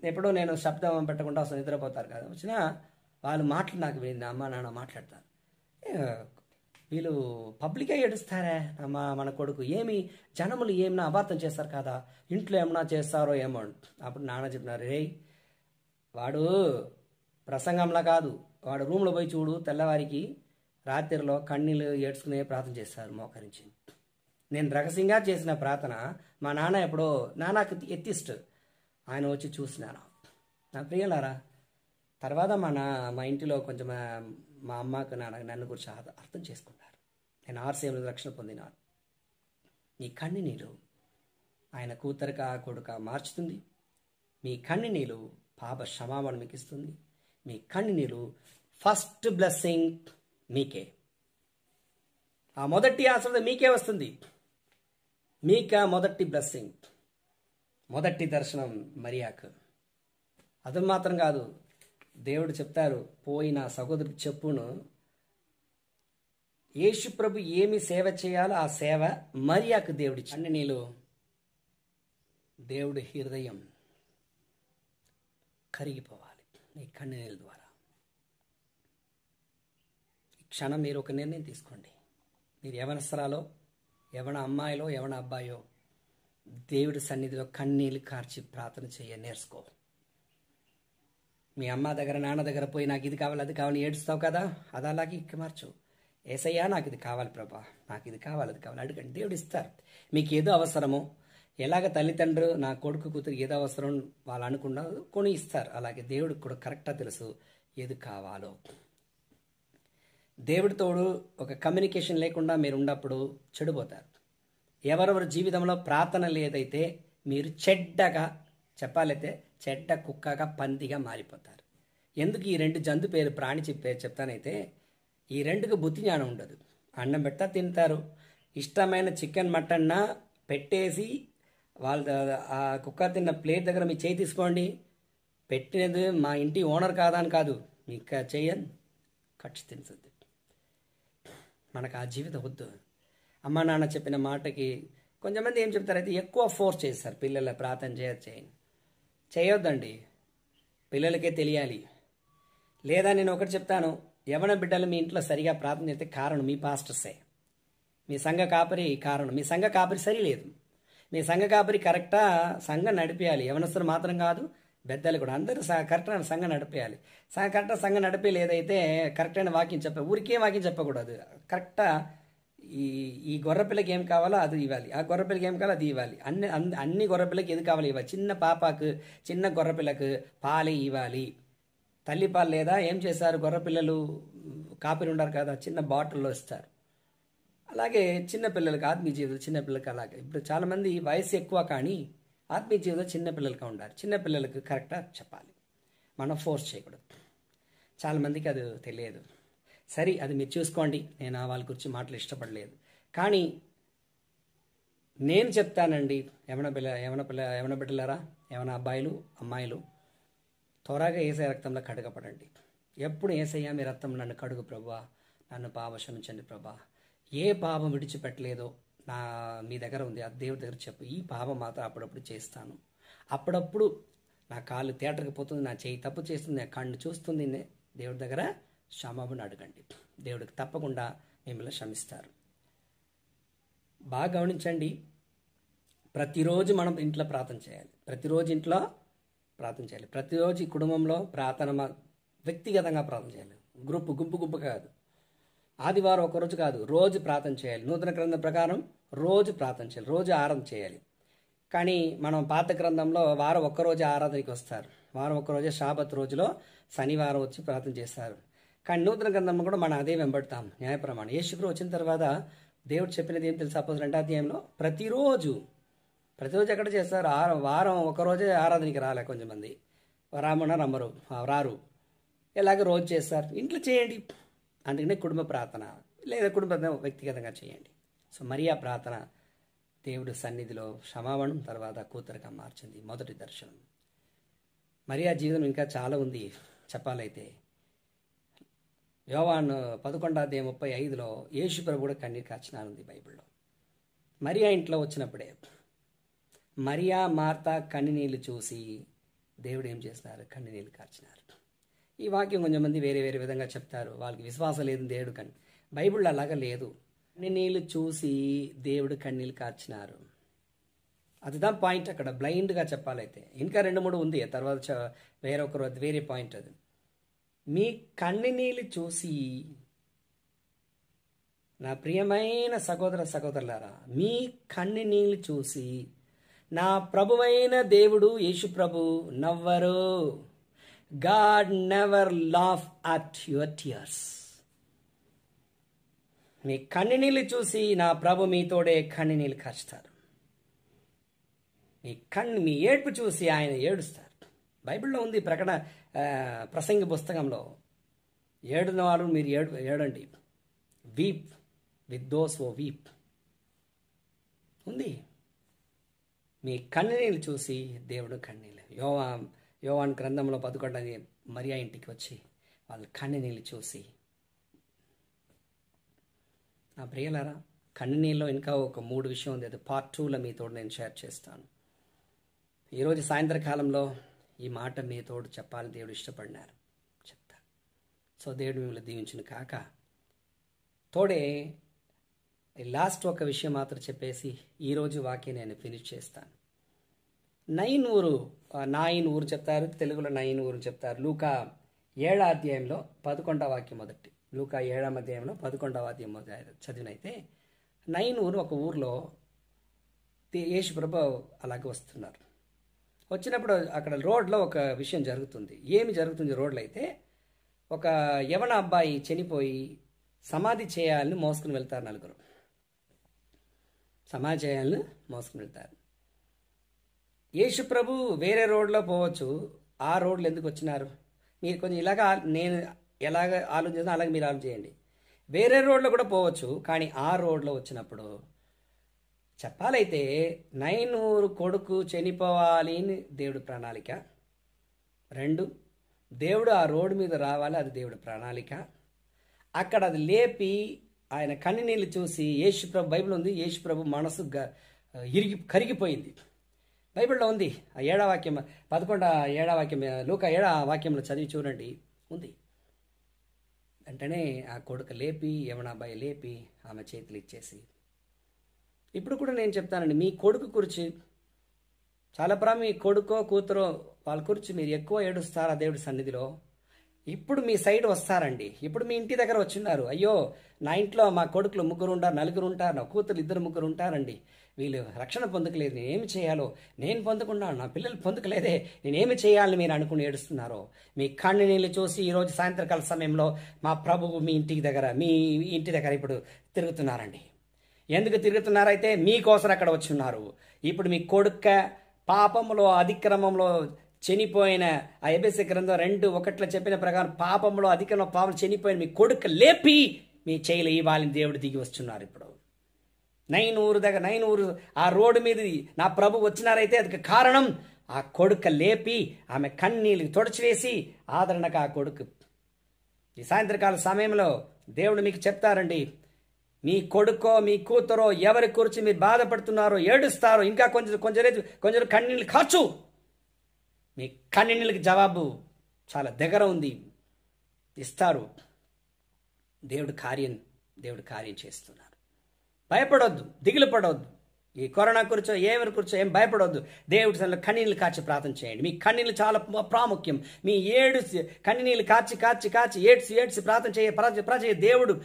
ఎప్పుడో నేను శబ్దం పెట్టకుండా అసలు నిద్రపోతారు కదా, వచ్చినా వాళ్ళు మాటలు నాకు వినింది. అమ్మ నాన్న మాట్లాడతారు, వీళ్ళు పబ్లిక్గా ఏడుస్తారా మన కొడుకు, ఏమి జనములు ఏమన్నా అబార్థం చేస్తారు కదా, ఇంట్లో ఏమన్నా చేస్తారో ఏమో. అప్పుడు నాన్న చెప్పినారు, రే వాడు ప్రసంగంలా కాదు, వాడు రూమ్లో పోయి చూడు, తెల్లవారికి రాత్రిలో కన్నీళ్ళు ఏడ్చుకునే ప్రార్థన చేస్తారు మోకరించి. నేను రహస్యంగా చేసిన ప్రార్థన మా నాన్న ఎప్పుడో, నాన్నకు ఎత్తిస్ట్, ఆయన వచ్చి చూసినాను. నా ప్రియులారా, తర్వాత మా ఇంటిలో కొంచెం మా అమ్మకు నన్ను గురించి అర్థం చేసుకున్నారు. నేను RCMలో రక్షణ పొందినాను. మీ కన్నీళ్ళు ఆయన కూతురుగా కొడుక మార్చుతుంది. మీ కన్నీళ్ళు పాప క్షమాపణ మీకు ఇస్తుంది. మీ కన్నీళ్ళు ఫస్ట్ బ్లెస్సింగ్ మీకే, ఆ మొదటి ఆశీర్వాదం మీకే వస్తుంది. మీకా మొదటి బ్లెస్సింగ్, మొదటి దర్శనం మరియాకు. అది మాత్రం కాదు, దేవుడు చెప్తారు, పోయిన సహోదరుడికి చెప్పును, యేసు ప్రభు ఏమి సేవ చేయాలో ఆ సేవ మరియాకు దేవుడి కన్నీళ్ళు. దేవుడి హృదయం కరిగిపోవాలి నీ కన్నీళ్ళ ద్వారా. ఈ క్షణం మీరు ఒక నిర్ణయం తీసుకోండి. మీరు యవనస్తురాలో, యవన అమ్మాయిలో, యవన అబ్బాయో, దేవుడి సన్నిధిలో కన్నీళ్ళు కార్చి ప్రార్థన నేర్చుకో. మీ అమ్మ దగ్గర నాన్న దగ్గర పోయి నాకు ఇది కావాలి అది కావాలి ఏడుస్తావు కదా, అది అలాగే మార్చు. ఏసయ్యా నాకు ఇది కావాలి ప్రభా, నాకు ఇది కావాలి అది కావాలి అడగండి, దేవుడు ఇస్తారు. మీకు ఏదో అవసరమో, ఎలాగ తల్లిదండ్రులు నా కొడుకు కూతురు ఏదో అవసరం వాళ్ళు అనుకున్నారు కొని ఇస్తారు, అలాగే దేవుడికి కూడా కరెక్ట్గా తెలుసు ఏది కావాలో. దేవుడితోడు ఒక కమ్యూనికేషన్ లేకుండా మీరు ఉన్నప్పుడు చెడిపోతారు. ఎవరెవరి జీవితంలో ప్రార్థన లేదైతే మీరు చెడ్డగా చెప్పాలైతే చెడ్డ కుక్కగా పందిగా మారిపోతారు. ఎందుకు ఈ 2 జంతు పేరు ప్రాణి చెప్తానైతే ఈ 2కి బుద్ధి జ్ఞానం ఉండదు. అన్నం పెడతా తింటారు. ఇష్టమైన చికెన్ మటన్న పెట్టేసి వాళ్ళ ఆ కుక్క తిన్న ప్లేట్ దగ్గర మీ చేయి తీసుకోండి, పెట్టినది మా ఇంటి ఓనర్ కాదా అని కాదు, మీకు చేయను ఖర్చు తినద్దు. మనకు ఆ జీవితం వద్దు. అమ్మ నాన్న చెప్పిన మాటకి కొంతమంది ఏం చెప్తారైతే ఎక్కువ ఫోర్స్ చేస్తారు, పిల్లల ప్రార్థన చేయొద్దండి, పిల్లలకే తెలియాలి. లేదా నేను ఒకటి చెప్తాను, యవన బిడ్డలు మీ ఇంట్లో సరిగా ప్రార్థన చేస్తే కారణం మీ పాస్టర్సే, మీ సంఘ కాపరి కారణం. మీ సంఘ కాపరి సరిలేదు, మీ సంఘ కాపరి కరెక్టా సంఘం నడిపేయాలి. యవనస్తులు మాత్రం కాదు, పెద్దలు కూడా అందరూ కరెక్ట్గా సంఘం నడిపేయాలి. కరెక్ట్గా సంఘం నడిపేలేదైతే కరెక్ట్ అయిన వాక్యం ఊరికే వాక్యం చెప్పకూడదు. కరెక్టా ఈ గొర్రెపిల్లకి ఏం కావాలో అది ఇవ్వాలి, ఆ గొర్రెపిల్లకి ఏం కావాలో అది ఇవ్వాలి. అన్ని గొర్రెపిల్లకి ఏది కావాలో ఇవ్వాలి. చిన్న పాపకు చిన్న గొర్రెపిల్లకు పాలే ఇవ్వాలి. తల్లి పాలు లేదా ఏం చేస్తారు, గొర్రెపిల్లలు కాపీలు ఉంటారు కదా, చిన్న బాటిల్లో ఇస్తారు. అలాగే చిన్నపిల్లలకి ఆత్మీయ జీవితం చిన్నపిల్లలకి అలాగే. ఇప్పుడు చాలామంది వయసు ఎక్కువ కానీ ఆత్మీయ జీవితం చిన్నపిల్లలకి ఉండాలి. చిన్నపిల్లలకు కరెక్ట్గా చెప్పాలి, మనం ఫోర్స్ చేయకూడదు. చాలామందికి అది తెలియదు. సరే, అది మీరు చూసుకోండి, నేను వాళ్ళ గురించి మాటలు ఇష్టపడలేదు. కానీ నేను చెప్తానండి, యవన బిడ్డలారా, యవన అబ్బాయిలు అమ్మాయిలు, త్వరగా యేసయ్య రక్తంలో కడగపడండి. ఎప్పుడు యేసయ్య మీ రక్తం నన్ను కడుగు ప్రభువా, నన్ను పాపం క్షమించండి ప్రభా, ఏ పాపం విడిచిపెట్టలేదో నా మీ దగ్గర ఉంది, ఆ దేవుడి దగ్గర చెప్పు, ఈ పాపం మాత్రం అప్పుడప్పుడు చేస్తాను, అప్పుడప్పుడు నా కాళ్ళు తేటకు పోతుంది, నా చేయి తప్పు చేస్తుంది, నా కళ్ళు చూస్తుంది, దేవుడి దగ్గర క్షమాపణ అడగండి. దేవుడికి తప్పకుండా మిమ్మల్ని క్షమిస్తారు. బాగా గమనించండి, ప్రతిరోజు మనం ఇంట్లో ప్రార్థన చేయాలి. ప్రతిరోజు ఈ కుటుంబంలో ప్రార్థన వ్యక్తిగతంగా ప్రార్థన చేయాలి. గుంపు కాదు. ఆదివారం ఒకరోజు కాదు, రోజు ప్రార్థన చేయాలి. నూతన గ్రంథం ప్రకారం రోజు ప్రార్థన చేయాలి, రోజు ఆరాధన చేయాలి. కానీ మనం పాత గ్రంథంలో వారం ఒక్కరోజు ఆరాధనకి వస్తారు, వారం ఒక్కరోజే షాబత్ రోజులో శనివారం వచ్చి ప్రార్థన చేస్తారు. కానీ నూతన గ్రంథంలో కూడా మనం అదే వెంబడతాం. న్యాయప్రమాణం యేసుప్రభు వచ్చిన తర్వాత దేవుడు చెప్పినది ఏం తెలుసు? అపోస్తలుల 2వ అధ్యాయంలో ప్రతిరోజు ఎక్కడ చేస్తారు? వారం ఒకరోజే ఆరాధనకి రాలే కొంతమంది, రారు, ఎలాగ రోజు చేస్తారు. ఇంట్లో చేయండి. అందుకనే కుటుంబ ప్రార్థన లేదా కుటుంబ వ్యక్తిగతంగా చేయండి. సో మరియా ప్రార్థన దేవుడు సన్నిధిలో క్షమాపణం, తర్వాత కూతురుగా మార్చింది. మొదటి దర్శనం. మరియా జీవితం ఇంకా చాలా ఉంది చెప్పాలైతే. యోహాను 11:35 యేసుప్రభు కూడా కన్నీరు కార్చినానుంది బైబిల్లో. మరియా ఇంట్లో వచ్చినప్పుడే మరియా మార్త కన్నీళ్ళు చూసి దేవుడు ఏం చేస్తున్నారు? కన్నీళ్ళు కార్చినారు. ఈ వాక్యం కొంచెంమంది వేరే విధంగా చెప్తారు, వాళ్ళకి విశ్వాసం లేదు దేవుడు కని. బైబిల్లో అలాగా లేదు. కన్నీళ్ళు చూసి దేవుడు కన్నీళ్ళు కార్చినారు. అదిదా పాయింట్. అక్కడ బ్లైండ్గా చెప్పాలైతే ఇంకా 2-3 ఉంది, తర్వాత వేరే పాయింట్. అది మీ కన్నీళ్ళు చూసి, నా ప్రియమైన సహోదరులారా, మీ కన్నీళ్ళు చూసి నా ప్రభువైన దేవుడు యేసు ప్రభు నవ్వరు. God never laugh at your tears. మీ కన్నీళ్ళు చూసి నా ప్రభు మీతోడే కన్నీళ్ళు కార్చుతారు. మీ ఏడ్పు చూసి ఆయన ఏడుస్తారు. బైబిల్లో ఉంది, ప్రసంగి పుస్తకంలో, ఏడునవాడు మీరు ఏడండి, వీప్ విత్ దోస్ ఓ వీప్ ఉంది. మీ కన్నీళ్ళు చూసి దేవుడు కన్నీళ్ళు. యోవాన్ గ్రంథంలో 11 మరియా ఇంటికి వచ్చి వాళ్ళ కన్నీళ్ళు చూసి. నా ప్రియులారా, కన్నీళ్ళలో ఇంకా ఒక 3 విషయం ఉంది. అది పార్ట్ 2లో మీతో నేను షేర్ చేస్తాను. ఈరోజు సాయంత్రకాలంలో ఈ మాట మీతోడు చెప్పాలని దేవుడు ఇష్టపడినారు, చెప్తా. సో దేవుడు మిమ్మల్ని దీవించిన కాక తోడే లాస్ట్ ఒక విషయం మాత్రం చెప్పేసి ఈరోజు వాక్యం నేను ఫినిష్ చేస్తాను. 9 ఊరు చెప్తారు, తెలుగులో 9 ఊరు చెప్తారు. లూకా 7వ అధ్యాయంలో 11వ వాక్యం మొదటి. లూకా 7వ అధ్యాయంలో 11వ వాక్యం చదివినైతే 9 ఊరు ఒక ఊర్లో యేసుప్రభు అలాగే వస్తున్నారు. వచ్చినప్పుడు అక్కడ రోడ్లో ఒక విషయం జరుగుతుంది. ఏమి జరుగుతుంది రోడ్లో అయితే, ఒక యవన అబ్బాయి చనిపోయి సమాధి చేయాలని మోసుకుని వెళ్తారు. 4 సమాధి చేయాలని మోసుకుని వెళ్తారు. యేసుప్రభు వేరే రోడ్లో పోవచ్చు, ఆ రోడ్లు ఎందుకు వచ్చినారు? మీరు కొంచెం నేను ఎలాగ ఆలోచిస్తున్నా అలాగే మీరు ఆలోచించండి. వేరే రోడ్లో కూడా పోవచ్చు, కానీ ఆ రోడ్లో వచ్చినప్పుడు చెప్పాలైతే 9 ఊరు కొడుకు చనిపోవాలి అని దేవుడి ప్రణాళిక. 2, దేవుడు ఆ రోడ్డు మీద రావాలి, అది దేవుడి ప్రణాళిక. అక్కడ అది లేపి ఆయన కన్నీళ్ళు చూసి యేసుప్రభు, బైబిల్ ఉంది, యేసుప్రభు మనసు కరిగిపోయింది. బైబిల్లో ఉంది. ఆ 7వ వాక్యం 7వ వాక్యం లూకా 7వ వాక్యంలో చదివి చూడండి, ఉంది. వెంటనే ఆ కొడుకు లేపి, యవన అబ్బాయి లేపి ఆమె చేతులు ఇచ్చేసి. ఇప్పుడు కూడా నేను చెప్తానండి, మీ కొడుకు గురించి చాలా మీ కొడుకో కూతురో వాళ్ళ గురించి మీరు ఎక్కువ ఏడుస్తారా దేవుడి సన్నిధిలో? ఇప్పుడు మీ సైడ్ వస్తారండి. ఇప్పుడు మీ ఇంటి దగ్గర వచ్చిన్నారు, అయ్యో నా ఇంట్లో మా కొడుకులు 3 ఉంటారు, 4 ఉంటారు, నా కూతురు 2-3 ఉంటారండి, వీళ్ళు రక్షణ పొందకలేదు, నేనేమి చేయాలో, నేను పొందుకున్నాను, నా పిల్లలు పొందకలేదే, నేనేమి చేయాలని మీరు అనుకుని ఏడుస్తున్నారో, మీ కన్నీళ్ళు చూసి ఈరోజు సాయంత్రకాల సమయంలో మా ప్రభువు మీ ఇంటి దగ్గర ఇప్పుడు తిరుగుతున్నారండి. ఎందుకు తిరుగుతున్నారైతే మీకోసం అక్కడ వచ్చి ఉన్నారు. ఇప్పుడు మీ కొడుక పాపంలో అతిక్రమంలో చనిపోయిన, ఆ ఎబెసీ గ్రంథం 2:1 చెప్పిన ప్రకారం పాపంలో అధికంలో చనిపోయిన మీ కొడుకు లేపి మీ చేయలు ఇవ్వాలని దేవుడు దిగి వస్తున్నారు. ఇప్పుడు నైనూరు ఆ రోడ్డు మీద నా ప్రభు వచ్చినారైతే అది కారణం ఆ కొడుకు లేపి ఆమె కన్నీళ్ళు తుడచివేసి ఆదరణకు ఆ కొడుకు. ఈ సాయంత్రకాల సమయంలో దేవుడు మీకు చెప్తారండి, మీ కొడుకో మీ కూతురో ఎవరి గురించి మీరు బాధపడుతున్నారో, ఏడుస్తారో, ఇంకా కొంచెం కన్నీళ్ళు కాచు. మీ కన్నీళ్ళకి జవాబు చాలా దగ్గర ఉంది, ఇస్తారు. దేవుడు కార్యం చేస్తున్నారు. భయపడొద్దు, దిగులు పడవద్దు. ఈ కరోనా గురించో ఎవరి గురించో ఏం భయపడవద్దు. దేవుడి సన్నిధిలో కన్నీళ్ళు కాచి ప్రార్థన చేయండి. మీ కన్నీళ్ళు చాలా ప్రాముఖ్యం. మీ కన్నీళ్ళు కాచి ఏడ్చి ప్రార్థన చేయ దేవుడు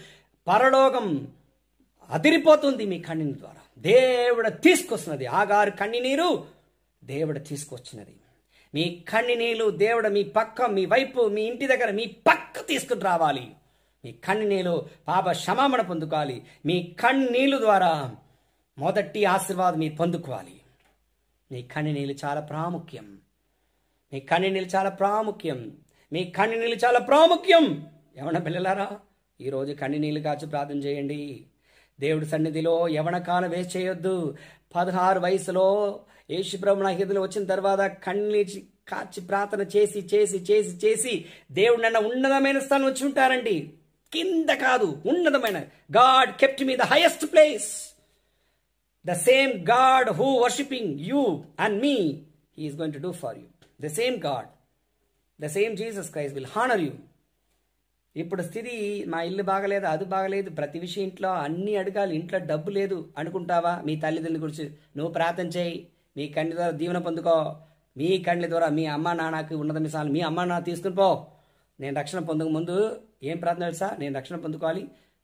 పరలోకం అదిరిపోతుంది మీ కన్నీళ్ళ ద్వారా. దేవుడు తీసుకొస్తున్నది. ఆగారు కన్నీరు దేవుడు తీసుకొచ్చినది. మీ కన్నీళ్ళు దేవుడు మీ పక్క, మీ వైపు, మీ ఇంటి దగ్గర మీ పక్క తీసుకుని రావాలి. మీ కన్నీళ్ళు పాప క్షమాపణ పొందుకోవాలి. మీ కన్నీళ్ళు ద్వారా మొదటి ఆశీర్వాదం మీరు పొందుకోవాలి. మీ కన్నీళ్ళు చాలా ప్రాముఖ్యం. మీ కన్నీళ్ళు చాలా ప్రాముఖ్యం. మీ కన్నీళ్ళు చాలా ప్రాముఖ్యం. యవన పిల్లలారా, ఈరోజు కన్నీళ్ళు కాచి ప్రార్థన చేయండి. దేవుడి సన్నిధిలో యవన కాలం వేస్ట్ చేయొద్దు. 16 వయసులో యేసుప్రభు నా హృదయంలో వచ్చిన తర్వాత కన్నీళ్ళు కాచి ప్రార్థన చేసి దేవుడు నన్ను ఉన్నతమైన స్థానం వచ్చి ఉంటారండి. కింద కాదు, ఉన్నతమైన. God kept me the highest place. The same God who worshiping you and me, He is going to do for you. The same God, the same Jesus Christ will honor you. ఇప్పుడు స్థితి, మా ఇల్లు బాగలేదు, అది బాగలేదు, ప్రతి విషయం ఇంట్లో అన్నీ అడగాలి, ఇంట్లో డబ్బు లేదు అనుకుంటావా? మీ తల్లిదండ్రుల గురించి నువ్వు ప్రార్థన చేయి. మీ కంటి ద్వారా దీవెన పొందుకో. మీ కండ్ల ద్వారా మీ అమ్మ నాన్నకి ఉన్నత మిసాలు మీ అమ్మ నాన్న తీసుకుని పో. నేను రక్షణ పొందక ముందు ఏం ప్రార్థన తెలుసా? నేను రక్షణ పొందుకోవాలి,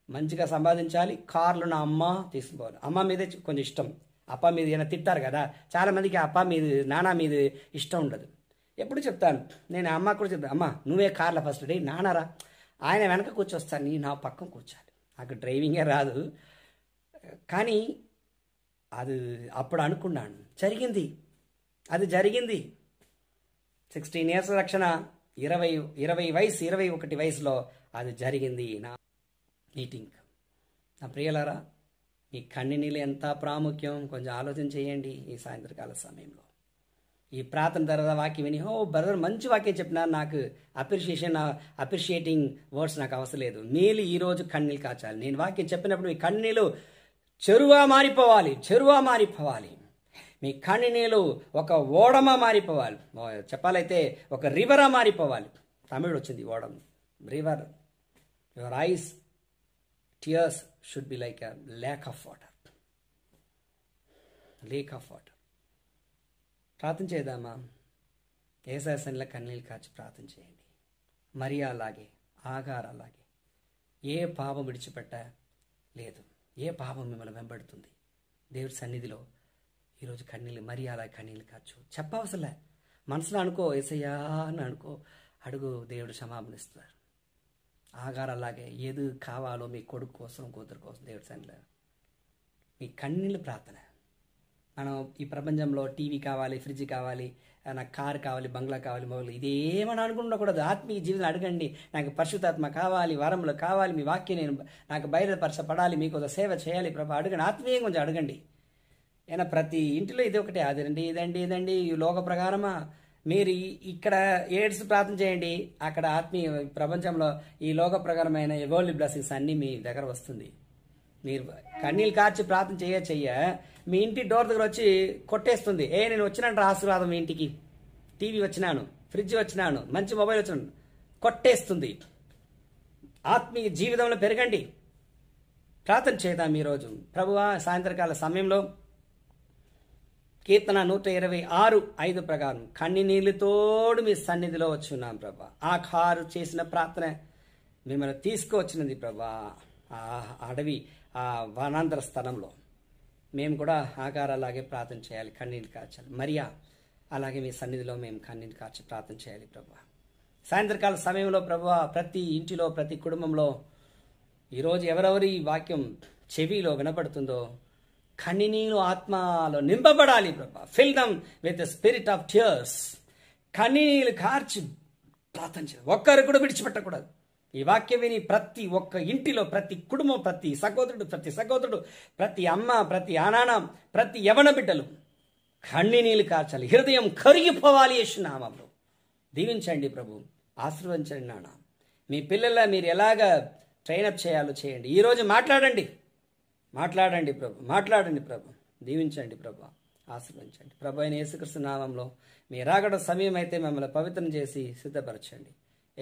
మంచిగా సంపాదించాలి, కార్లు నా అమ్మ తీసుకుపోవాలి. అమ్మ మీదే కొంచెం ఇష్టం. అప్ప మీద ఏమైనా తిట్టారు కదా, చాలామందికి అప్ప మీద నాన్న మీద ఇష్టం ఉండదు. ఎప్పుడు చెప్తాను నేను, అమ్మ కూడా చెప్తాను, అమ్మ నువ్వే కార్లో ఫస్ట్ డే, నాన్నరా ఆయన వెనక కూర్చొస్తాను, నీ నా పక్కన కూర్చోాలి. నాకు డ్రైవింగే రాదు, కానీ అది అప్పుడు అనుకున్నాను, అది జరిగింది. 16 years రక్షణ, 21 వయసులో అది జరిగింది. నా మీటింగ్. నా ప్రియులారా, మీ కన్నీళ్ళు ఎంత ప్రాముఖ్యం కొంచెం ఆలోచన చేయండి. ఈ సాయంత్రకాల సమయంలో ఈ ప్రార్థన తర్వాత వాక్యం విని, ఓ బ్రదర్ మంచి వాక్యం చెప్పినా, నాకు అప్రిషియేటింగ్ వర్డ్స్ నాకు అవసరం లేదు. మీరు ఈరోజు కన్నీళ్ళు కాచాలి. నేను వాక్యం చెప్పినప్పుడు మీ కన్నీళ్ళు చెరువుగా మారిపోవాలి. మీ కన్నీళ్ళు ఒక ఓడమా మారిపోవాలి. చెప్పాలైతే ఒక రివరా మారిపోవాలి. తమిళ్ వచ్చింది ఓడం, river. Your eyes tears should be like a lake of water. ప్రార్థన చేద్దామా? యేసయ్య సన్నిధిలో కన్నీళ్ళు కాచి ప్రార్థన చేయండి. మరియా అలాగే, ఆగార్ అలాగే. ఏ పాపం విడిచిపెట్ట లేదు, ఏ పాపం మిమ్మల్ని వెంబడుతుంది. దేవుడి సన్నిధిలో ఈరోజు మరియా అలాగే కన్నీళ్ళు కాచు. చెప్పవసలే, మనసులో అనుకో, యేసయ్యా అని అనుకో, అడుగు, దేవుడు క్షమాపణ ఇస్తారు. ఆగారు అలాగే ఏది కావాలో మీ కొడుకు కోసం, కూతురు కోసం దేవుడి సన్నిధిలో మీ కన్నీళ్ళు ప్రార్థన. మనం ఈ ప్రపంచంలో టీవీ కావాలి, ఫ్రిడ్జ్ కావాలి, నాకు కారు కావాలి, బంగ్లా కావాలి, మొబైల్, ఇదేమని అనుకుండకూడదు. ఆత్మీయ జీవితం అడగండి. నాకు పరిశుద్ధాత్మ కావాలి, వరములు కావాలి, మీ వాక్యం నాకు బయలుపరచబడాలి, మీకు సేవ చేయాలి ప్రభా, అడగండి. ఆత్మీయంగా కొంచెం అడగండి. ఏనా ప్రతి ఇంటిలో ఇది ఒకటే, అదండి ఇదండి ఈ లోక ప్రకారమా. మీరు ఇక్కడ ఏడ్స్ ప్రార్థన చేయండి, అక్కడ ఆత్మీయ ప్రపంచంలో ఈ లోక ప్రకారమైన వరల్డ్ బ్లెస్సింగ్స్ అన్నీ మీ దగ్గర వస్తుంది. మీరు కన్నీళ్ళు కార్చి ప్రార్థన చెయ్య మీ ఇంటి డోర్ దగ్గర వచ్చి కొట్టేస్తుంది. నేను వచ్చినాను ఆశీర్వాదం, మీ ఇంటికి టీవీ వచ్చినాను, ఫ్రిడ్జ్ వచ్చినాను, మంచి మొబైల్ వచ్చినాను, కొట్టేస్తుంది. ఆత్మీయ జీవితంలో పెరగండి, ప్రార్థన చేద్దాం. ఈరోజు ప్రభువా, సాయంత్రకాల సమయంలో కీర్తన 126:5 ప్రకారం కన్నీళ్ళతోడు మీ సన్నిధిలో వచ్చున్నాం ప్రభా. ఆ కారు చేసిన ప్రార్థన మిమ్మల్ని తీసుకువచ్చినది ప్రభా. ఆ అడవి, ఆ వనాంతర స్థలంలో మేము కూడా ఆకారాలాగే ప్రార్థన చేయాలి, కన్నీళ్ళు కాచాలి. మరియా అలాగే మీ సన్నిధిలో మేము కన్నీళ్ళు కాచి ప్రార్థన చేయాలి ప్రభా. సాయంత్రకాల సమయంలో ప్రభా, ప్రతి ఇంటిలో, ప్రతి కుటుంబంలో ఈరోజు ఎవరెవరి వాక్యం చెవిలో వినపడుతుందో కన్నీళ్ళు ఆత్మలో నింపబడాలి ప్రభా. Fill them with the spirit of tears. కన్నీళ్ళు కార్చి ప్రార్థన చేయాలి. ఒక్కరు కూడా విడిచిపెట్టకూడదు. ఈ వాక్యం విని ప్రతి ఒక్క ఇంటిలో, ప్రతి కుటుంబం, ప్రతి సహోదరుడు, ప్రతి అమ్మ, ప్రతి ఆనాన్న, ప్రతి యవన బిడ్డలు కన్నీళ్ళు కార్చాలి, హృదయం కరిగిపోవాలి. యేసు నామములో దీవించండి ప్రభు, ఆశీర్వదించండి నాన్న. మీ పిల్లల మీరు ఎలాగ ట్రైనప్ చేయాలో చేయండి. ఈరోజు మాట్లాడండి ప్రభు, దీవించండి ప్రభు, ఆశీర్వదించండి ప్రభు. అయిన యేసుక్రీస్తు నామంలో మీ రాకడ సమయం అయితే మమ్మల్ని పవిత్రం చేసి సిద్ధపరచండి.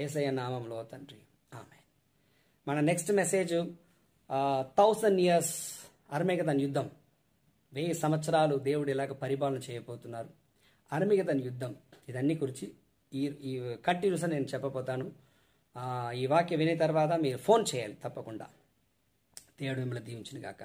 యేసయ్య నామంలో తండ్రి, ఆమేన్. మన నెక్స్ట్ మెసేజ్ 1000 years అర్మగెదోను యుద్ధం. 1000 సంవత్సరాలు దేవుడు ఇలాగ పరిపాలన చేయబోతున్నారు. అర్మగెదోను యుద్ధం, ఇదన్నీ గురించి ఈ కంటిన్యూస్ నేను చెప్పబోతాను. ఈ వాక్యం వినే తర్వాత మీరు ఫోన్ చేయాలి తప్పకుండా. దేవుడు మిమ్మల్ని దీవించును గాక.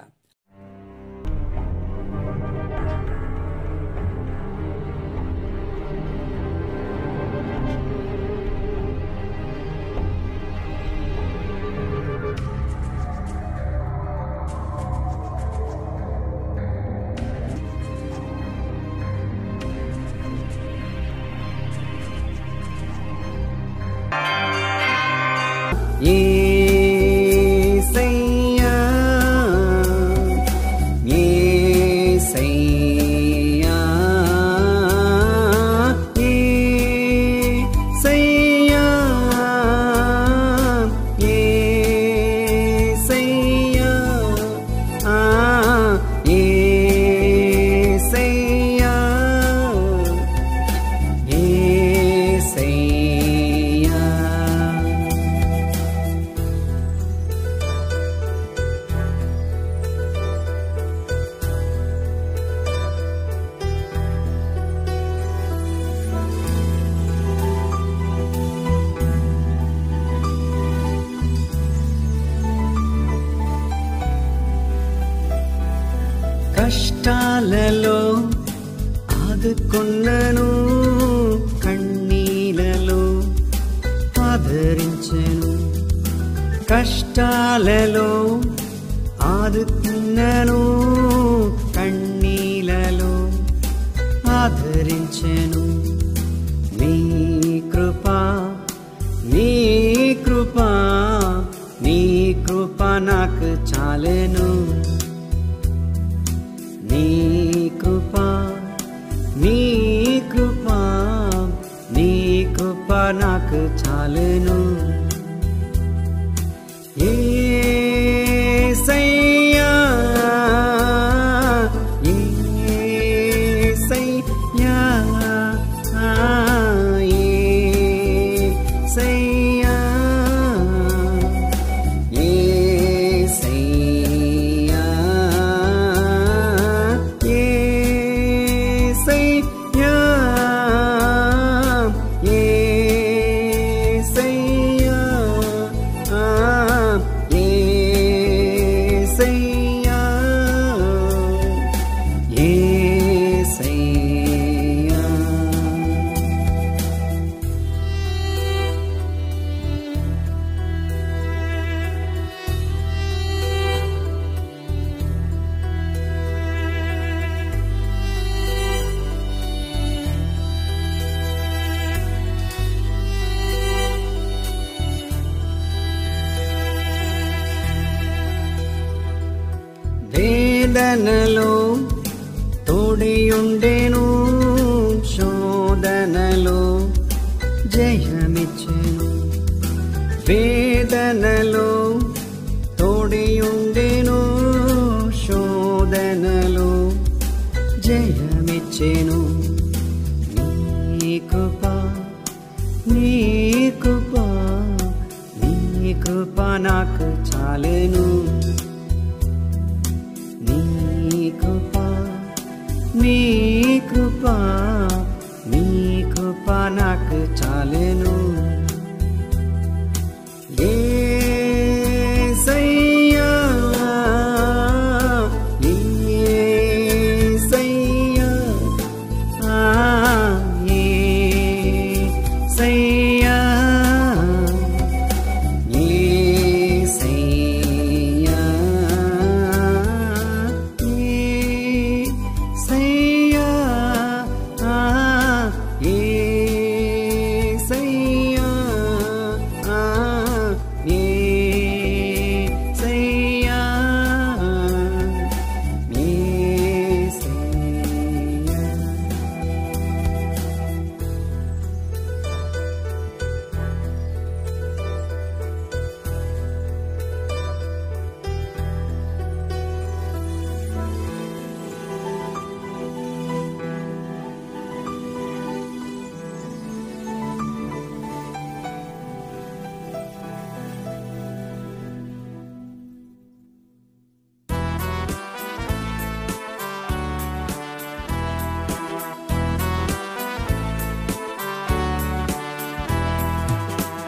యేసయ్యా యేసయ్యా యేసయ్యా యేసయ్యా యేసయ్యా యేసయ్యా. కష్టాలలో ఆదుకున్నను, కన్నీలలో ఆదరించెను. కష్టాలలో ఆదుకున్నను, కన్నీలలో ఆదరించెను. నీ కృపా నీ కృపా నీ కృప నాకు చాలెను. నీ కృపా నీ కృపా నీ కృప నాకు చాలెను. యేసయ్యా యేసయ్యా యేసయ్యా యేసయ్యా యేసయ్యా యేసయ్యా యేసయ్యా యేసయ్యా. వేదనలో తోడియుండెను, శోధనలో జయమిచ్చెను. వేదనలో తోడియుండెను, శోధనలో జయమిచ్చెను. నీ కృపా నీ కృపా నీ కృప నాకు చాలెను. నీ కృపా నీ కృపా నీ కృప నాకు చాలెను. యేసయ్యా యేసయ్యా యేసయ్యా యేసయ్యా యేసయ్యా యేసయ్యా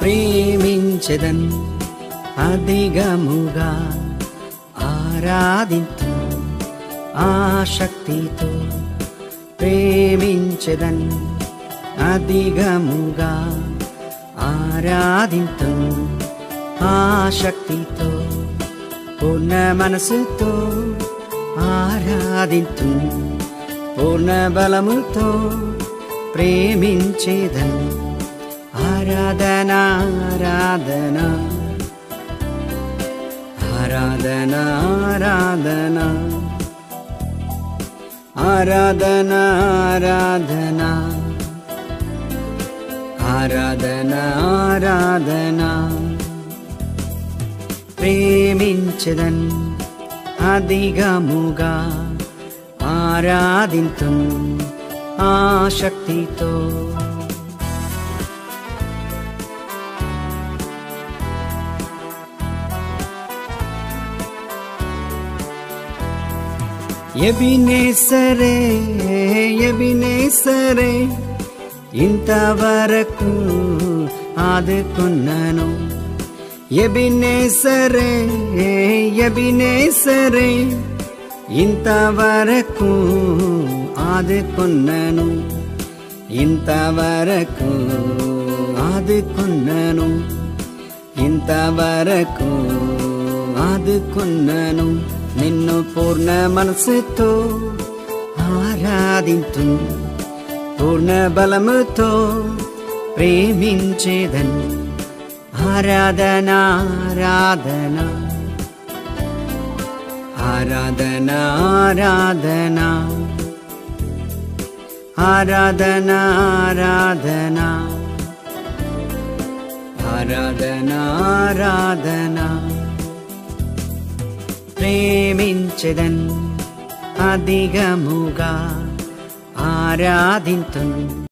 ప్రేమించెదన్ అధికముగా ఆరాధింతు ఆసక్తితో ప్రేమించెదన్ అధికముగా ఆరాధింతు ఆసక్తితో పూర్ణ మనసుతో ఆరాధింతు పూర్ణ బలముతో ప్రేమించేదన్ ఆరాధన ఆరాధన ఆరాధన ఆరాధన ఆరాధన ఆరాధన ఆరాధన ఆరాధన ప్రేమించెదన్ అధికముగా ఆరాధింతు ఆసక్తితో ఎబినేసరే ఎబినేసరే ఇంతవరకు ఆదుకున్నాను ఎబినేసరే ఎబినేసరే ఇంతవరకు ఆదుకున్నాను ఇంతవరకు ఆదుకున్నాను ఇంతవరకు ఆదుకున్నాను నిన్ను పూర్ణ మనసుతో ఆరాధింతు పూర్ణ బలముతో ప్రేమించేదన్ ఆరాధన ఆరాధన ఆరాధన ఆరాధన ఆరాధన ఆరాధన ఆరాధన ఆరాధన ప్రేమించెదన్ అధికముగా ఆరాధింతు